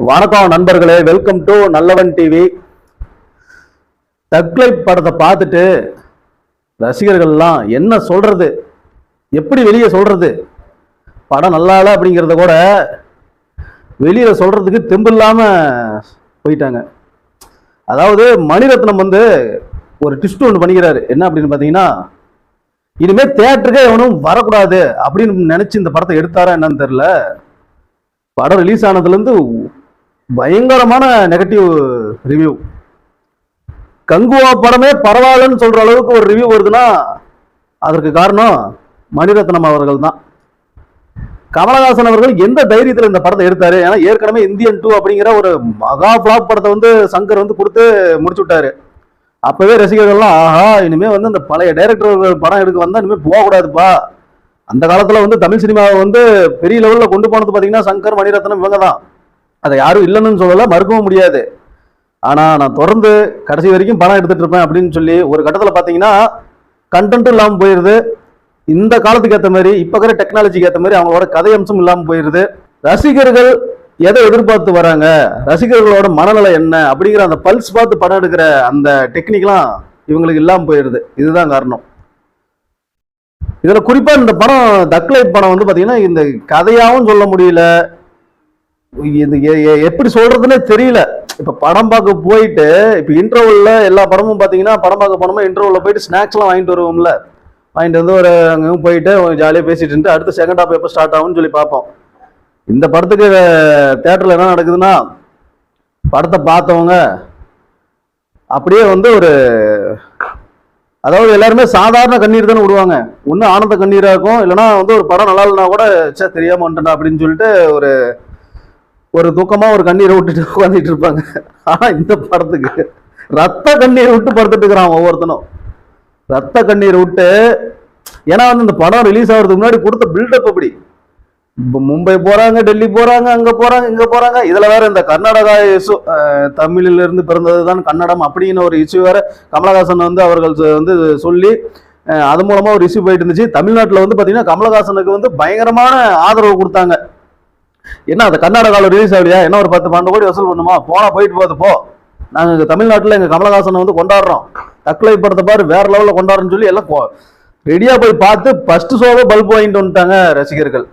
வணக்கம் நண்பர்களே, welcome to நல்லவன் டிவி. தக்லைஃப் படத்தை பார்த்துட்டு ரசிகர்கள்லாம் என்ன சொல்றது, எப்படி வெளியே சொல்றது, படம் நல்லா இல்லை அப்படிங்கிறத கூட வெளியில சொல்றதுக்கு தெம்பு இல்லாம போயிட்டாங்க. அதாவது மணிரத்னம் ஒரு ட்விஸ்ட் ஒன்று பண்ணிக்கிறாரு. என்ன அப்படின்னு பார்த்தீங்கன்னா, இனிமே தியேட்டருக்கே எவனும் வரக்கூடாது அப்படின்னு நினைச்சு இந்த படத்தை எடுத்தாரா என்னன்னு தெரியல. படம் ரிலீஸ் ஆனதுலேருந்து பயங்கரமான நெகட்டிவ் ரிவ்யூ. கங்குவா படமே பரவாயில்லன்னு சொல்ற அளவுக்கு ஒரு ரிவ்யூ வருதுன்னா அதற்கு காரணம் மணிரத்னம் அவர்கள் தான். கமலஹாசன் அவர்கள் எந்த தைரியத்தில் இந்த படத்தை எடுத்தாரு? ஏன்னா ஏற்கனவே இந்தியன் 2 அப்படிங்கிற ஒரு மகா ஃபிளாப் படத்தை சங்கர் கொடுத்து முடிச்சு விட்டாரு. அப்பவே ரசிகர்கள்லாம் ஆஹா, இனிமே இந்த பழைய டைரக்டர்கள் படம் எடுக்க வந்தா இனிமே போகக்கூடாதுப்பா. அந்த காலத்துல தமிழ் சினிமாவை பெரிய லெவல்ல கொண்டு போனது பாத்தீங்கன்னா சங்கர், மணிரத்னம் இவங்க தான். அதை யாரும் இல்லைன்னு சொல்லல, மறுக்கவும் முடியாது. ஆனா நான் தொடர்ந்து கடைசி வரைக்கும் படம் எடுத்துட்டு இருப்பேன் அப்படின்னு சொல்லி ஒரு கட்டத்துல பாத்தீங்கன்னா கண்டென்ட்டும் இல்லாம போயிருது. இந்த காலத்துக்கு ஏற்ற மாதிரி, இப்ப இருக்கிற டெக்னாலஜிக்கு ஏற்ற மாதிரி அவங்களோட கதை அம்சம் இல்லாம போயிருது. ரசிகர்கள் எதை எதிர்பார்த்து வராங்க, ரசிகர்களோட மனநிலை என்ன அப்படிங்கிற அந்த பல்ஸ் பார்த்து படம் எடுக்கிற அந்த டெக்னிக்லாம் இவங்களுக்கு இல்லாம போயிருது. இதுதான் காரணம். இதுல குறிப்பா இந்த படம் தக்லைஃப் படம் பாத்தீங்கன்னா இந்த கதையாவும் சொல்ல முடியல, இது எப்படி சொல்றதுன்னே தெரியல. இப்ப படம் பார்க்க போயிட்டு இப்ப இன்டர்வல்ல எல்லா படமும் பாத்தீங்கன்னா படம் பார்க்க போனோமா இன்டர்வல்ல போயிட்டு ஸ்நாக்ஸ் எல்லாம் வாங்கிட்டு வருவோம்ல, வாங்கிட்டு ஒரு அங்க போயிட்டு ஜாலியா பேசிட்டு அடுத்த செகண்ட் ஹாப் எப்ப ஸ்டார்ட் ஆகும்னு சொல்லி பார்ப்போம். இந்த படத்துக்கு தியேட்டர்ல என்ன நடக்குதுன்னா, படத்தை பார்த்தவங்க அப்படியே அதாவது எல்லாருமே சாதாரண கண்ணீர் தானே விடுவாங்க. ஒண்ணு ஆனந்த கண்ணீரா இருக்கும், இல்லைன்னா ஒரு படம் நல்லா இல்லைன்னா கூட தெரியாம வந்துட்டா அப்படின்னு சொல்லிட்டு ஒரு துக்கமா ஒரு கண்ணீரை விட்டுட்டு உட்காந்துட்டு இருப்பாங்க. ஆனா இந்த படத்துக்கு ரத்த கண்ணீர் விட்டு படுத்துட்டு இருக்கிறான் ஒவ்வொருத்தனும். ரத்த கண்ணீர் விட்டு. ஏன்னா இந்த படம் ரிலீஸ் ஆகிறதுக்கு முன்னாடி கொடுத்த பில்டப் அப்படி. மும்பை போறாங்க, டெல்லி போறாங்க, அங்க போறாங்க, இங்க போறாங்க. இதுல வேற இந்த கர்நாடகா இஷ்யூ, தமிழில இருந்து பிறந்ததுதான் கன்னடம் அப்படின்னு ஒரு இஷ்யூ வேற கமலஹாசன் அவர்கள் சொல்லி அது மூலமா ஒரு இஷ்யூ போயிட்டு இருந்துச்சு. தமிழ்நாட்டுல பாத்தீங்கன்னா கமலஹாசனுக்கு பயங்கரமான ஆதரவு கொடுத்தாங்க. என்ன அந்த கர்நாடகாவில் ரிலீஸ் ஆகலையா, என்ன ஒரு 10-12 கோடி வசூல் பண்ணுமா, போனா போயிட்டு போகுது போ, நாங்க தமிழ்நாட்டுல எங்க கமலஹாசனை கொண்டாடுறோம், தக்லைஃப் படத்தை பாரு வேற லெவல்ல கொண்டாடுறோம்னு சொல்லி எல்லாம் ரெடியா போய் பார்த்து ஃபர்ஸ்ட் ஷோவை பல்ப் வாங்கிட்டு வந்துட்டாங்க ரசிகர்கள்.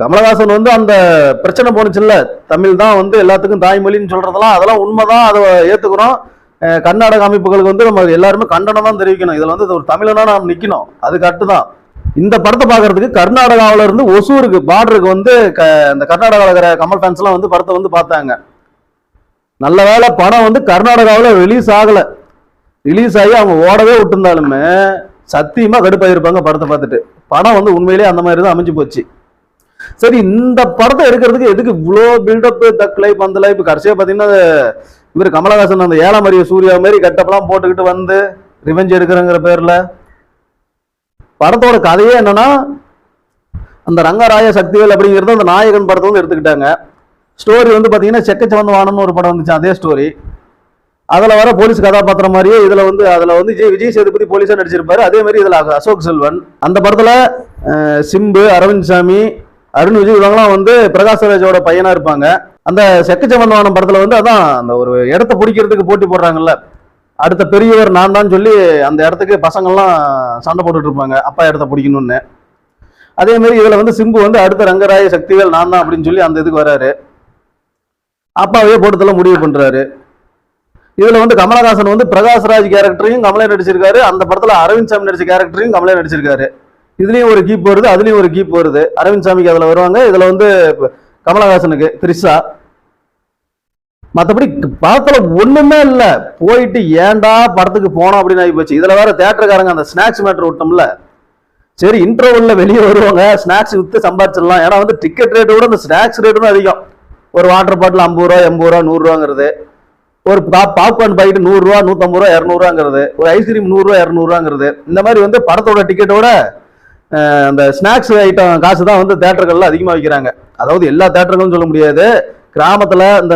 கமலஹாசன் அந்த பிரச்சனை போனுச்சுல்ல, தமிழ் தான் எல்லாத்துக்கும் தாய்மொழின்னு சொல்றதெல்லாம் அதெல்லாம் உண்மைதான், அதை ஏத்துக்கிறோம். கர்நாடக அமைப்புகளுக்கு நம்ம எல்லாருமே கண்டனம் தான் தெரிவிக்கணும். இதுல ஒரு தமிழனா நாம் நிக்கணும், அது கரெக்டு தான். இந்த படத்தை பாக்குறதுக்கு கர்நாடகாவில இருந்து ஒசூருக்கு பார்டருக்கு இந்த கர்நாடகாவில் இருக்கிற கமல் ஃபேன்ஸ் எல்லாம் படத்தை பார்த்தாங்க. நல்ல வேலை படம் கர்நாடகாவில் ரிலீஸ் ஆகல. ரிலீஸ் ஆகி அவங்க ஓடவே விட்டுருந்தாலுமே சத்தியமா கடுப்பாயிருப்பாங்க படத்தை பார்த்துட்டு. படம் உண்மையிலேயே அந்த மாதிரி தான் அமைஞ்சு போச்சு. சரி, இந்த படத்தை எடுக்கிறதுக்கு எதுக்கு இவ்வளோ பில்டப், தக்லைஃப், அந்த லைஃப்? கடைசியா பாத்தீங்கன்னா இவர் கமலஹாசன் அந்த 7ஆம் அறிவு சூர்யா மாதிரி கட்டப்பெல்லாம் போட்டுக்கிட்டு ரிவெஞ்ச் எடுக்கிறங்கிற பேர்ல படத்தோட கதையே என்னன்னா, அந்த ரங்கராய சக்திவேல் அப்படிங்கிறது அந்த நாயகன் படத்தை எடுத்துக்கிட்டாங்க. ஸ்டோரி பாத்தீங்கன்னா செக்கச்சவந்த வானம்னு ஒரு படம் வந்துச்சு, அதே ஸ்டோரி. அதுல வர போலீஸ் கதாபாத்திரம் மாதிரியே இதுல அதுல விஜய் சேதுபதி போலீஸா நடிச்சிருப்பாரு. அதே மாதிரி இதுல அசோக் செல்வன். அந்த படத்துல சிம்பு, அரவிந்த் சாமி, அருண் விஜய் இவங்கெல்லாம் பிரகாஷ்ராஜோட பையனா இருப்பாங்க. அந்த செக்கச்சவந்த வானம் படத்துல அதான் அந்த ஒரு இடத்த பிடிக்கிறதுக்கு போட்டி போடுறாங்கல்ல, அடுத்த பெரியவர் நான் தான் சொல்லி அந்த இடத்துக்கு பசங்கள்லாம் சண்டை போட்டுட்டு இருப்பாங்க, அப்பா இடத்த பிடிக்கணும்னு. அதே மாதிரி இதுல சிம்பு அடுத்த ரங்கராய சக்திவேல் நான் தான் அப்படின்னு சொல்லி அந்த இதுக்கு வராரு. அப்பாவே போட்டுதெல்லாம் முடிவு பண்றாரு. இதுல கமலஹாசன் பிரகாஷ்ராஜ் கேரக்டரையும் கமலே நடிச்சிருக்காரு. அந்த படத்துல அரவிந்த் சாமி நடிச்ச கேரக்டரையும் கமலே நடிச்சிருக்காரு. இதுலயும் ஒரு கீப் வருது, அதுலயும் ஒரு கீப் வருது. அரவிந்த் சாமிக்கு அதுல வருவாங்க, இதுல கமலஹாசனுக்கு த்ரிஷா. மற்றபடி படத்துல ஒண்ணுமே இல்ல. போயிட்டு ஏன்டா படத்துக்கு போனோம் அப்படின்னு ஆகி போச்சு. இதுல வேற தியேட்டருக்காரங்க அந்த ஸ்நாக்ஸ் மேட்டர் விட்டோம்ல, சரி இன்டர்வல்ல வெளியே வருவாங்க, ஸ்நாக்ஸ் வித்து சம்பாதிச்சிடலாம். ஏன்னா டிக்கெட் ரேட்டு விட இந்த ஸ்நாக்ஸ் ரேட்டு தான் அதிகம். ஒரு வாட்டர் பாட்டில் 50 ரூபா, 80 ரூபா, 100 ரூபாங்கிறது. ஒரு பாப்கார்ன் பாக்கெட் 100 ரூபா, 150 ரூபா, 200 ரூபாங்கிறது. ஒரு ஐஸ்கிரீம் 100 ரூபா, 200 ரூபாங்கிறது. இந்த மாதிரி படத்தோட டிக்கெட்டோட அந்த ஸ்நாக்ஸ் ஐட்டம் காசு தான் தியேட்டர்கள்ல அதிகமா வைக்கிறாங்க. அதாவது எல்லா தியேட்டர்களும் சொல்ல முடியாது, கிராமத்துல இந்த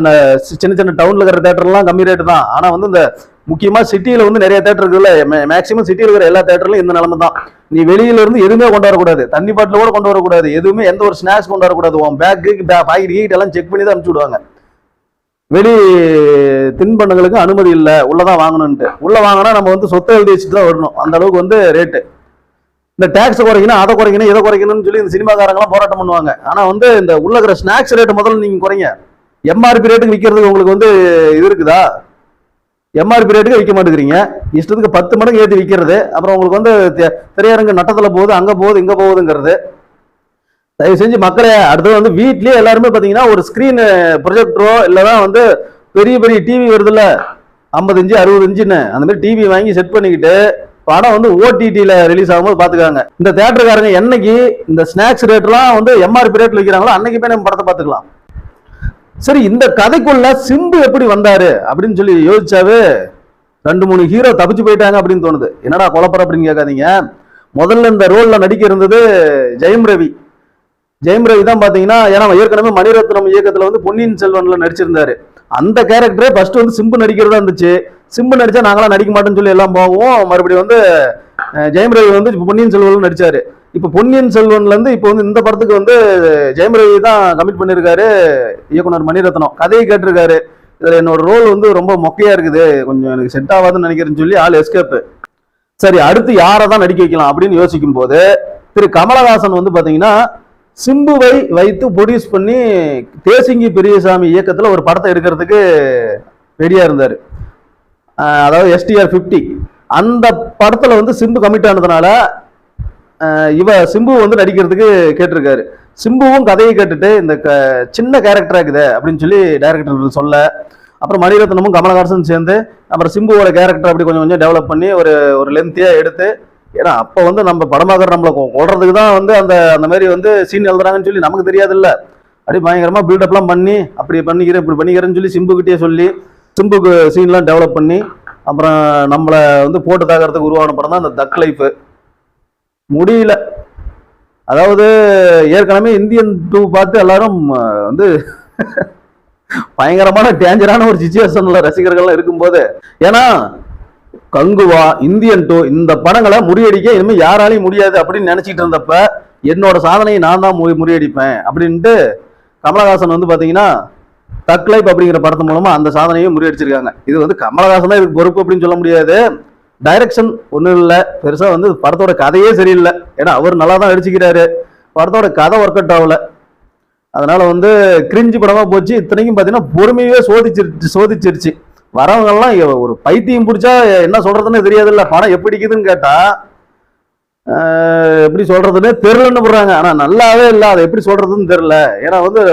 சின்ன சின்ன டவுன்ல இருக்கிற தியேட்டர்லாம் கம்மி ரேட்டு தான். ஆனா இந்த முக்கியமா சிட்டியில வந்து நிறைய தேட்டர் இருக்குல்ல, மேக்சிமம் சிட்டியில் இருக்கிற எல்லா தேட்டர்லயும் இந்த நிலைமை தான். நீ வெளியில இருந்து எதுவுமே கொண்டு வரக்கூடாது, தண்ணி பாட்டில் கூட கொண்டு வரக்கூடாது, எதுவுமே எந்த ஒரு ஸ்நாக்ஸ் கொண்டு வரக்கூடாது. உன் பேக்கு பாக்கெட் கீட் எல்லாம் செக் பண்ணி தான் அனுப்பிச்சு விடுவாங்க. வெளி தின்பண்டங்களுக்கு அனுமதி இல்லை, உள்ளதான் வாங்கணும்ட்டு. உள்ள வாங்கினா நம்ம வந்து சொத்தை எழுதி வச்சுட்டு தான் வரணும், அந்த அளவுக்கு வந்து ரேட்டு. இந்த டேக்ஸ் குறைக்கணும், அதை குறைக்கணும், இதை குறைக்கணும்னு சொல்லி இந்த சினிமாக்காரங்களாம் போராட்டம் பண்ணுவாங்க. ஆனா வந்து இந்த உள்ள இருக்கிற ஸ்நாக்ஸ் ரேட்டு முதல்ல நீங்க குறைங்க. எம்ஆர்பி ரேட்டுக்கு விற்கிறதுக்கு உங்களுக்கு வந்து இது இருக்குதா? எம்ஆர்பி ரேட்டுக்கு விற்க மாட்டேங்கிறீங்க, இஷ்டத்துக்கு 10 மடங்கு ஏற்றி விற்கிறது. அப்புறம் உங்களுக்கு வந்து திரையரங்கு நட்டத்துல போகுது, அங்க போகுது இங்க போகுதுங்கிறது. தயவு செஞ்சு மக்களே, அடுத்தது வந்து வீட்லயே எல்லாருமே பாத்தீங்கன்னா ஒரு ஸ்கிரீன் ப்ரொஜெக்டரோ இல்லைன்னா வந்து பெரிய பெரிய டிவி வருதுல்ல, 50 இன்ச்சு 60 இன்ச்சுன்னு அந்த மாதிரி டிவி வாங்கி செட் பண்ணிக்கிட்டு படம் வந்து ஓடிடியில ரிலீஸ் ஆகும்போது பாத்துக்காங்க. இந்த தியேட்டருக்காரங்க என்னைக்கு இந்த ஸ்நாக்ஸ் ரேட்லாம் வந்து எம்ஆர்பி ரேட்ல வைக்கிறாங்களோ அன்னைக்கு போய் நம்ம படத்தை பார்த்துக்கலாம். சரி, இந்த கதைக்குள்ள சிம்பு எப்படி வந்தாரு அப்படின்னு சொல்லி யோசிச்சாவே 2-3 ஹீரோ தப்பிச்சு போயிட்டாங்க அப்படின்னு தோணுது. என்னடா குழப்பற அப்படின்னு கேட்காதீங்க. முதல்ல இந்த ரோல்ல நடிக்க இருந்தது ஜெயம் ரவி. ஜெயம் ரவி தான் பாத்தீங்கன்னா, ஏன்னா ஏற்கனவே மணிரத்னம் இயக்கத்துல வந்து பொன்னியின் செல்வன்ல நடிச்சிருந்தாரு. அந்த கேரக்டரே ஃபர்ஸ்ட் வந்து சிம்பு நடிக்கிறதா இருந்துச்சு. சிம்பு நடிச்சா நாங்களாம் நடிக்க மாட்டோம்னு சொல்லி எல்லாம் போவோம். மறுபடியும் வந்து ஜெயம் ரவி வந்து பொன்னியின் செல்வன்ல நடிச்சாரு. இப்ப பொன்னியின் செல்வன்ல இருந்து இப்ப வந்து இந்த படத்துக்கு வந்து ஜெயம் ரவி தான் கமிட் பண்ணிருக்காரு இயக்குனர் மணிரத்னம். கதையை கேட்டிருக்காரு, இதுல என்னோட ரோல் வந்து ரொம்ப மொக்கையா இருக்குது, கொஞ்சம் எனக்கு செட் ஆகாதுன்னு நினைக்கிறேன்னு சொல்லி ஆள் எஸ்கேப். சரி, அடுத்து யாரை தான் நடிக்க வைக்கலாம் அப்படின்னு யோசிக்கும் போது திரு கமலஹாசன் வந்து பாத்தீங்கன்னா சிம்புவை வைத்து ப்ரொடியூஸ் பண்ணி தேசிங்கி பெரியசாமி இயக்கத்துல ஒரு படத்தை எடுக்கிறதுக்கு ரெடியா இருந்தாரு. அதாவது STR 50. அந்த படத்துல வந்து சிம்பு கமிட் ஆனதுனால சிம்பு வந்து நடிக்கிறதுக்கு கேட்டிருக்காரு. சிம்புவும் கதையை கேட்டுட்டு இந்த சின்ன கேரக்டரா இருக்குது அப்படின்னு சொல்லி டைரக்டர் சொல்ல, அப்புறம் மணிரத்னமும் கமலஹாசன் சேர்ந்து அப்புறம் சிம்புவோட கேரக்டர் அப்படி கொஞ்சம் கொஞ்சம் டெவலப் பண்ணி ஒரு லென்த்தியா எடுத்து, ஏன்னா அப்ப வந்து நம்ம படமாக்கிற நம்மளை கொள்றதுக்கு தான் வந்து அந்த மாதிரி வந்து சீன் எழுதுறாங்கன்னு சொல்லி நமக்கு தெரியாது இல்ல. அப்படி பயங்கரமா பில்டப்லாம் பண்ணி அப்படி பண்ணிக்கிறேன் இப்படி பண்ணிக்கிறேன்னு சொல்லி சிம்புக்கிட்டே சொல்லி சிம்புக்கு சீன்லாம் டெவலப் பண்ணி அப்புறம் நம்மளை வந்து போட்டு தாக்கிறதுக்கு உருவான படம் தான் இந்த தக் லைஃப். முடியல. அதாவது ஏற்கனவே இந்தியன் 2 பார்த்து எல்லாரும் வந்து பயங்கரமான டேஞ்சரான ஒரு சிச்சுவேஷன்ல ரசிகர்கள்லாம் இருக்கும்போது, ஏன்னா கங்குவா, இந்தியன் 2 இந்த படங்களை முறியடிக்க இனிமே யாராலையும் முடியாது அப்படின்னு நினைச்சிட்டு இருந்தப்ப என்னோட சாதனையை நான் தான் முறியடிப்பேன் அப்படின்ட்டு கமலஹாசன் வந்து பாத்தீங்கன்னா தக் லைஃப் அப்படிங்கிற படத்து மூலமா அந்த சாதனையும் முறியடிச்சிருக்காங்க. இது வந்து கமலஹாசன் தான் இதுக்கு பொறுப்பு அப்படின்னு சொல்ல முடியாது. டைரக்ஷன் ஒன்றும் இல்லை பெருசா, வந்து படத்தோட கதையே சரியில்லை. ஏன்னா அவர் நல்லா தான் நடிச்சுக்கிறாரு, படத்தோட கதை ஒர்க் அவுட் ஆகல. அதனால வந்து கிரிஞ்சு படமா போச்சு. இத்தனைக்கும் பாத்தீங்கன்னா பொறுமையே சோதிச்சிருச்சு. வரவங்க எல்லாம் ஒரு பைத்தியம் பிடிச்சா என்ன சொல்றதுன்னு தெரியாதுல்ல. படம் எப்படி இருக்குதுன்னு கேட்டா எப்படி சொல்றதுன்னு தெரியலன்னு போடுறாங்க. ஆனா நல்லாவே இல்லை, அதை எப்படி சொல்றதுன்னு தெரியல. ஏன்னா வந்து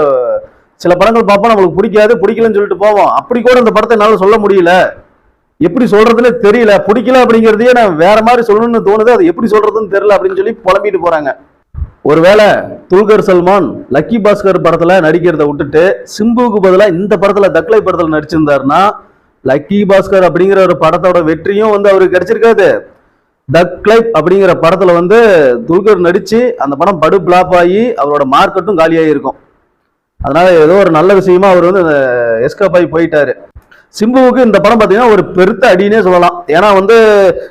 சில படங்கள் பார்ப்போம், நம்மளுக்கு பிடிக்காது, பிடிக்கலன்னு சொல்லிட்டு போவோம். அப்படி கூட இந்த படத்தை என்னால சொல்ல முடியல, எப்படி சொல்றதுன்னு தெரியல. பிடிக்கல அப்படிங்கிறதையே நான் வேற மாதிரி சொல்லணும்னு தோணுது, அது எப்படி சொல்றதுன்னு தெரியல அப்படின்னு சொல்லி புலம்பிட்டு போறாங்க. ஒருவேளை துல்கர் சல்மான் லக்கி பாஸ்கர் படத்துல நடிக்கிறத விட்டுட்டு சிம்புவுக்கு பதிலாக இந்த படத்துல தக்லை படத்துல நடிச்சிருந்தாருன்னா லக்கி பாஸ்கர் அப்படிங்கிற ஒரு படத்தோட வெற்றியும் வந்து அவருக்கு கிடைச்சிருக்காது. தக்லை அப்படிங்கிற படத்துல வந்து துல்கர் நடிச்சு அந்த படம் படு பிளாப் ஆகி அவரோட மார்க்கெட்டும் காலியாகி இருக்கும். அதனால ஏதோ ஒரு நல்ல விஷயமா அவர் வந்து எஸ்கேப் ஆகி போயிட்டாரு. சிம்புவுக்கு இந்த படம் பார்த்தீங்கன்னா ஒரு பெருத்த அடினே சொல்லலாம். ஏன்னா வந்து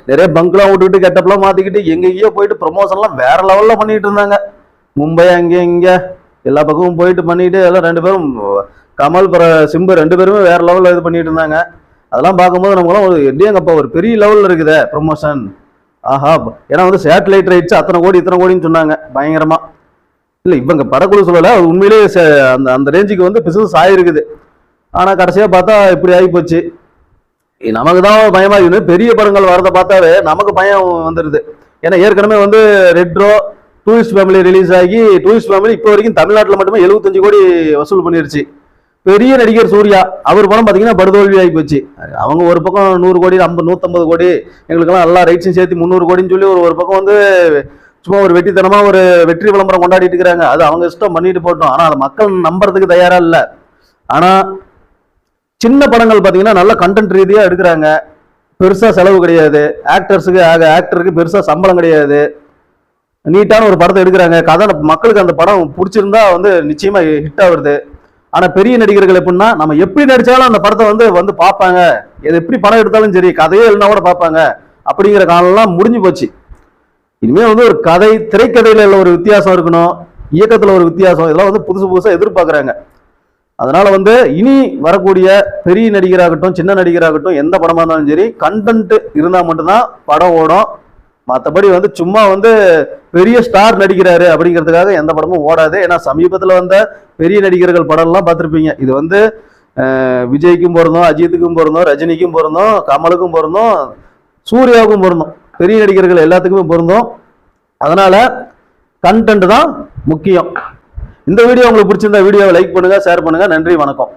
நிறைய பங்க்லாம் விட்டுக்கிட்டு கெட்டப்லாம் மாத்திக்கிட்டு எங்கெங்கேயோ போயிட்டு ப்ரொமோஷன்லாம் வேற லெவல்ல பண்ணிட்டு இருந்தாங்க. மும்பை அங்கே இங்க எல்லா பக்கமும் போயிட்டு பண்ணிட்டு எல்லாம் 2 பேரும் கமல் சிம்பு 2 பேருமே வேற லெவல்ல இது பண்ணிட்டு இருந்தாங்க. அதெல்லாம் பார்க்கும்போது நம்மளாம் ஒரு எப்படியாங்கப்பா ஒரு பெரிய லெவல்ல இருக்குதே ப்ரொமோஷன். ஆஹா, ஏன்னா வந்து சேட்டலைட் ரைட்ஸ் அத்தனை கோடின்னு சொன்னாங்க பயங்கரமா. இல்லை இவங்க படக்குழு சொல்லலை, உண்மையிலேயே அந்த ரேஞ்சுக்கு வந்து பிசினஸ் ஆயிருக்குது. ஆனா கடைசியா பார்த்தா இப்படி ஆகி போச்சு. நமக்கு தான் பயமா இருக்குது. பெரிய படங்கள் வரதை பார்த்தாவே நமக்கு பயம் வந்துடுது. ஏன்னா ஏற்கனவே வந்து ரெட்ரோ டூரிஸ்ட் ஃபேமிலி ரிலீஸ் ஆகி டூரிஸ்ட் ஃபேமிலி இப்போ வரைக்கும் தமிழ்நாட்டில் மட்டுமே 75 கோடி வசூல் பண்ணிருச்சு. பெரிய நடிகர் சூர்யா அவர் படம் பார்த்தீங்கன்னா படுதோல்வி ஆகி போச்சு. அவங்க ஒரு பக்கம் 100 கோடி 150 கோடி எங்களுக்கெல்லாம் எல்லா ரைட்ஸும் சேர்த்து 300 கோடின்னு சொல்லி ஒரு பக்கம் வந்து சும்மா ஒரு வெற்றித்தனமா ஒரு வெற்றி விளம்பரம் கொண்டாடிட்டு இருக்கிறாங்க. அது அவங்க இஷ்டம் பண்ணிட்டு போட்டோம். ஆனா அதை மக்கள் நம்புறதுக்கு தயாரா இல்லை. ஆனா சின்ன படங்கள் பாத்தீங்கன்னா நல்ல கண்டென்ட் ரீதியா எடுக்கிறாங்க, பெருசா செலவு கிடையாது, ஆக்டருக்கு பெருசா சம்பளம் கிடையாது, நீட்டான ஒரு படத்தை எடுக்கிறாங்க. கதை மக்களுக்கு அந்த படம் பிடிச்சிருந்தா வந்து நிச்சயமா ஹிட் ஆகுது. ஆனா பெரிய நடிகர்கள் எப்படின்னா நம்ம எப்படி நடிச்சாலும் அந்த படத்தை வந்து பார்ப்பாங்க, எது எப்படி படம் எடுத்தாலும் சரி கதையே இல்லைன்னா கூட பார்ப்பாங்க அப்படிங்கிற காலம்லாம் முடிஞ்சு போச்சு. இனிமே வந்து ஒரு கதை திரைக்கதையில உள்ள ஒரு வித்தியாசம் இருக்கணும், இயக்கத்துல ஒரு வித்தியாசம், இதெல்லாம் வந்து புதுசு புதுசா எதிர்பார்க்குறாங்க. அதனால வந்து இனி வரக்கூடிய பெரிய நடிகராகட்டும் சின்ன நடிகராகட்டும் எந்த படமா இருந்தாலும் சரி கண்டென்ட் இருந்தா மட்டும்தான் படம் ஓடும். மற்றபடி வந்து சும்மா வந்து பெரிய ஸ்டார் நடிக்கிறாரு அப்படிங்கிறதுக்காக எந்த படமும் ஓடாது. ஏன்னா சமீபத்தில் வந்த பெரிய நடிகர்கள் படம்லாம் பார்த்துருப்பீங்க. இது வந்து விஜய்க்கும் பொருந்தும், அஜித்துக்கும் பொருந்தும், ரஜினிக்கும் பொருந்தும், கமலுக்கும் பொருந்தும், சூர்யாவுக்கும் பொருந்தும், பெரிய நடிகர்கள் எல்லாத்துக்குமே பொருந்தும். அதனால கண்டென்ட் தான் முக்கியம். இந்த வீடியோ உங்களுக்கு பிடிச்சிருந்தா வீடியோவை லைக் பண்ணுங்க, ஷேர் பண்ணுங்க. நன்றி, வணக்கம்.